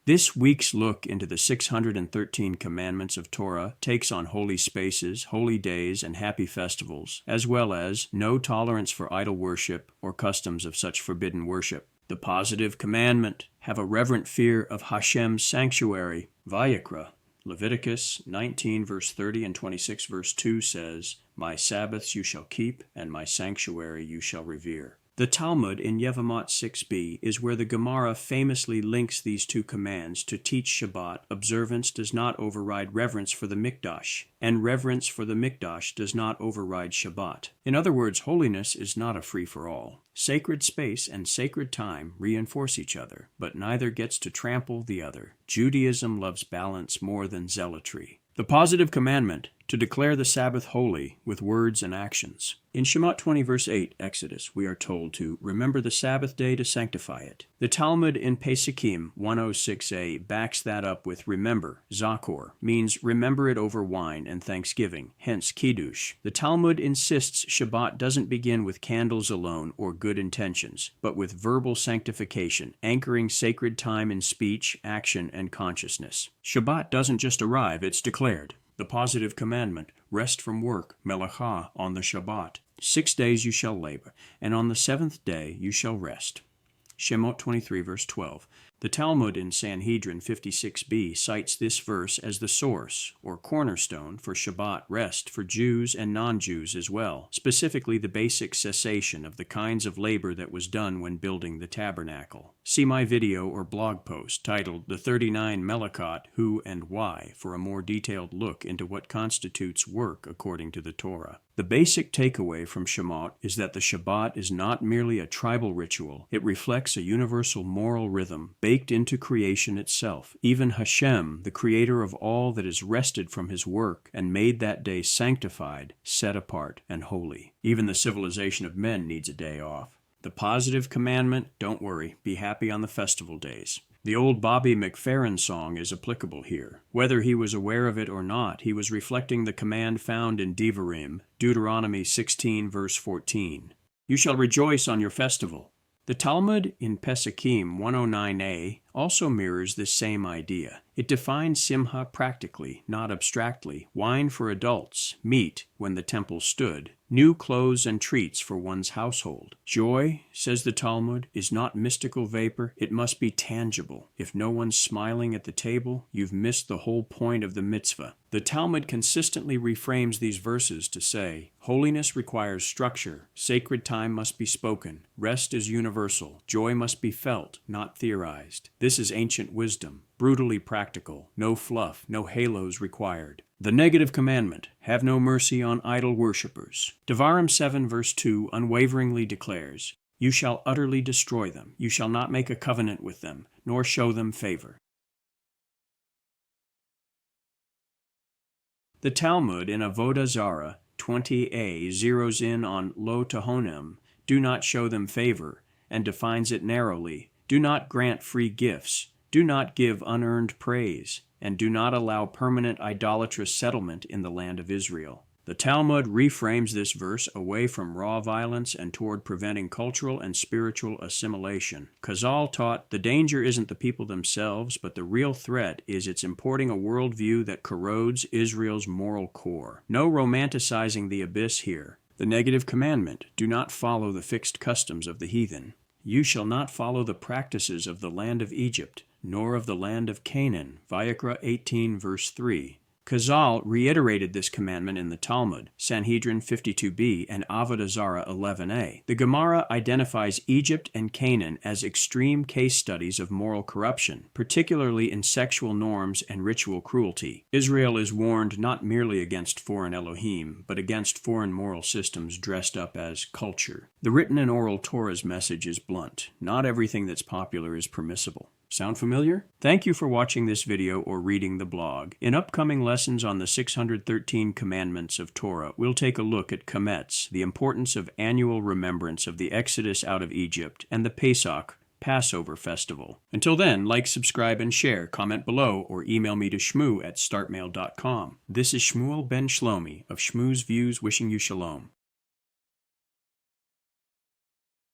This week's look into the 613 Commandments of Torah takes on holy spaces, holy days, and happy festivals, as well as no tolerance for idol worship or customs of such forbidden worship. The positive commandment: have a reverent fear of Hashem's sanctuary. Vayikra, Leviticus 19 verse 30 and 26 verse 2 says, "My Sabbaths you shall keep, and my sanctuary you shall revere." The Talmud in Yevamot 6b is where the Gemara famously links these two commands to teach Shabbat observance does not override reverence for the Mikdash, and reverence for the Mikdash does not override Shabbat. In other words, holiness is not a free-for-all. Sacred space and sacred time reinforce each other, but neither gets to trample the other. Judaism loves balance more than zealotry. The positive commandment: to declare the Sabbath holy with words and actions. In Shemot 20 verse 8, Exodus, we are told to remember the Sabbath day to sanctify it. The Talmud in Pesukim 106a backs that up with remember. Zakor means remember it over wine and thanksgiving, hence Kiddush. The Talmud insists Shabbat doesn't begin with candles alone or good intentions, but with verbal sanctification, anchoring sacred time in speech, action, and consciousness. Shabbat doesn't just arrive, it's declared. The positive commandment: rest from work, melacha, on the Shabbat. 6 days you shall labor, and on the 7th day you shall rest. Shemot 23 verse 12. The Talmud in Sanhedrin 56b cites this verse as the source, or cornerstone, for Shabbat rest for Jews and non-Jews as well, specifically the basic cessation of the kinds of labor that was done when building the tabernacle. See my video or blog post titled The 39 Melachot, Who and Why for a more detailed look into what constitutes work according to the Torah. The basic takeaway from Shemot is that the Shabbat is not merely a tribal ritual. It reflects a universal moral rhythm baked into creation itself. Even Hashem, the creator of all that is rested from his work and made that day sanctified, set apart, and holy. Even the civilization of men needs a day off. The positive commandment: don't worry, be happy on the festival days. The old Bobby McFerrin song is applicable here. Whether he was aware of it or not, he was reflecting the command found in Devarim, Deuteronomy 16 verse 14. You shall rejoice on your festival. The Talmud in Pesukim 109a also mirrors this same idea. It defines simha practically, not abstractly: wine for adults, meat when the temple stood, new clothes and treats for one's household. Joy, says the Talmud, is not mystical vapor, it must be tangible. If no one's smiling at the table, you've missed the whole point of the mitzvah. The Talmud consistently reframes these verses to say, holiness requires structure, sacred time must be spoken, rest is universal, joy must be felt, not theorized. This is ancient wisdom, brutally practical, no fluff, no halos required. The negative commandment: have no mercy on idol worshippers. Devarim 7 verse 2 unwaveringly declares, you shall utterly destroy them, you shall not make a covenant with them, nor show them favor. The Talmud in Avodah Zarah 20a zeroes in on lo tahonim, do not show them favor, and defines it narrowly: do not grant free gifts, do not give unearned praise, and do not allow permanent idolatrous settlement in the land of Israel. The Talmud reframes this verse away from raw violence and toward preventing cultural and spiritual assimilation. Chazal taught the danger isn't the people themselves, but the real threat is it's importing a worldview that corrodes Israel's moral core. No romanticizing the abyss here. The negative commandment: do not follow the fixed customs of the heathen. You shall not follow the practices of the land of Egypt, nor of the land of Canaan. Vayikra 18 verse 3. Chazal reiterated this commandment in the Talmud, Sanhedrin 52b and Avodah Zarah 11a. The Gemara identifies Egypt and Canaan as extreme case studies of moral corruption, particularly in sexual norms and ritual cruelty. Israel is warned not merely against foreign Elohim, but against foreign moral systems dressed up as culture. The written and oral Torah's message is blunt. Not everything that's popular is permissible. Sound familiar? Thank you for watching this video or reading the blog. In upcoming lessons on the 613 Commandments of Torah, we'll take a look at Chametz, the importance of annual remembrance of the Exodus out of Egypt, and the Pesach, Passover festival. Until then, like, subscribe, and share. Comment below or email me to shmu@startmail.com. This is Shmuel ben Shlomi of Shmu's Views, wishing you shalom.